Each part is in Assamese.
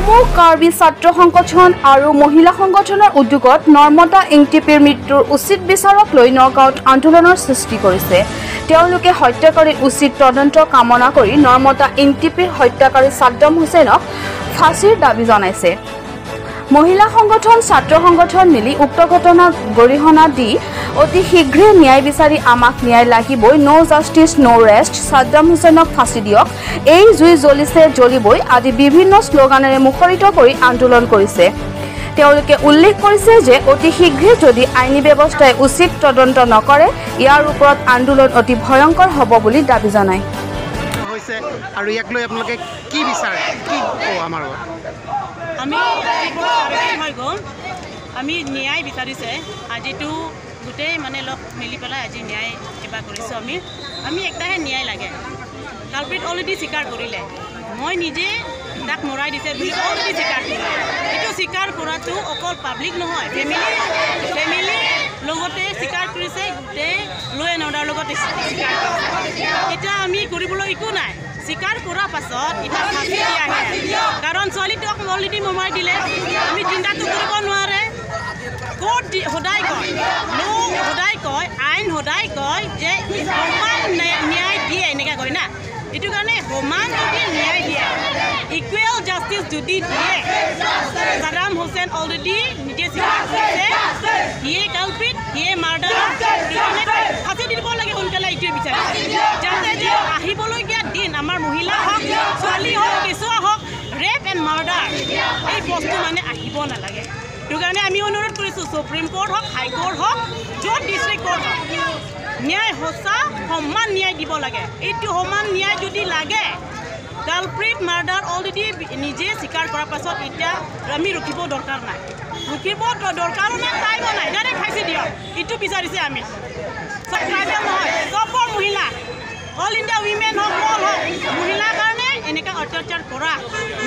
চমু কাৰ্বি ছাত্ৰ সংগঠন আৰু মহিলা সংগঠনৰ উদ্যোগত নৰ্মদা ইংটিপিৰ মৃত্যুৰ উচিত বিচাৰক লৈ নগাঁৱত আন্দোলনৰ সৃষ্টি কৰিছে। তেওঁলোকে হত্যাকাৰীৰ উচিত তদন্ত কামনা কৰি নৰ্মদা ইংটিপিৰ হত্যাকাৰী সাদ্দাম হুছেইনক ফাঁচীৰ দাবী জনাইছে। মহিলা সংগঠন ছাত্ৰ সংগঠন মিলি উক্ত ঘটনাক গৰিহণা দি অতি শীঘ্ৰে ন্যায় বিচাৰি আমাক ন্যায় লাগিবই, নো জাষ্টিছ নো ৰেষ্ট, সাদ্দাম হুছেইনক ফাঁচি দিয়ক, এই জুই জ্বলিছে জ্বলিবই আদি বিভিন্ন শ্লোগানেৰে মুখৰিত কৰি আন্দোলন কৰিছে। তেওঁলোকে উল্লেখ কৰিছে যে অতি শীঘ্ৰে যদি আইনী ব্যৱস্থাই উচিত তদন্ত নকৰে ইয়াৰ ওপৰত আন্দোলন অতি ভয়ংকৰ হ'ব বুলি দাবী জনায়। আৰু ইয়াক লৈ আপোনালোকে কি বিচাৰে কি আমাৰ আমি ন্যায় বিচাৰিছে আজিতো গোটেই মানে লগ মিলি পেলাই আজি ন্যায় কিবা কৰিছোঁ। আমি একটাহে ন্যায় লাগে। কালপ্ৰিট অলৰেডি স্বীকাৰ কৰিলে, মই নিজে তাক মৰাই দিছে বুলি অলৰেডি স্বীকাৰ কৰিলে। এইটো স্বীকাৰ কৰাটো অকল পাব্লিক নহয়, ফেমিলি লগতে স্বীকাৰ কৰিছে, গোটেই ল' এণ্ড অৰ্ডাৰ লগতে স্বীকাৰ কৰিছে। এতিয়া আমি কৰিবলৈ একো নাই। স্বীকাৰ কৰাৰ পাছত এতিয়া ফাঁচি দিয়াহে, কাৰণ ছোৱালীটোক অলৰেডি মমাই দিলে। আমি চিন্তাটো কৰিব নোৱাৰে। কোৰ্ট সদায় কয় আইন সদায় কয় যে সমান ন্যায় দিয়ে, এনেকৈ কয় না। এইটো কাৰণে সমান যদি ন্যায় দিয়ে, ইকুৱেল জাষ্টিছ যদি দিয়ে, সাদ্দাম হুছেইন অলৰেডি নিজে স্বীকাৰ কৰিছে সিয়ে কালপ্ৰিট, সিয়ে মাৰ্ডাৰ। ফাঁচি দিব লাগে সোনকালে, এইটোৱে বিচাৰিছে যাতে যে আহিবলগীয়া দিন আমাৰ মহিলা হওক, ছোৱালী হওক, কেঁচুৱা হওক, ৰেপ এণ্ড মাৰ্ডাৰ এই বস্তু মানে আহিব নালাগে। সেইটো কাৰণে আমি অনুৰোধ কৰিছোঁ সুপ্ৰিম কোৰ্ট হওক, হাইকোৰ্ট হওক, য'ত ডিষ্ট্ৰিক্ট কোৰ্ট হওক, ন্যায় সঁচা সমান ন্যায় দিব লাগে। এইটো সমান ন্যায় যদি লাগে, কালপ্ৰিট মাৰ্ডাৰ অলৰেডি নিজে স্বীকাৰ কৰাৰ পাছত এতিয়া আমি ৰখিব দৰকাৰ নাই, দৰকাৰো নাই, টাইমো নাই, ডাইৰেক্ট ফাঁচি দিয়ক। এইটো বিচাৰিছে আমি। চব ট্ৰাইবেল নহয়, চবৰ মহিলা, অল ইণ্ডিয়া উইমেন হওক, অল হওক, মহিলাৰ কাৰণে এনেকৈ অত্যাচাৰ কৰা,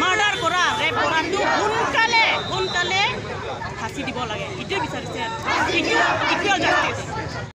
মাৰ্ডাৰ কৰা, ৰেপ কৰাটো সোনকালে ফাঁচি দিব লাগে। এইটোৱে বিচাৰিছে ইকুৱেল জাষ্টিছ।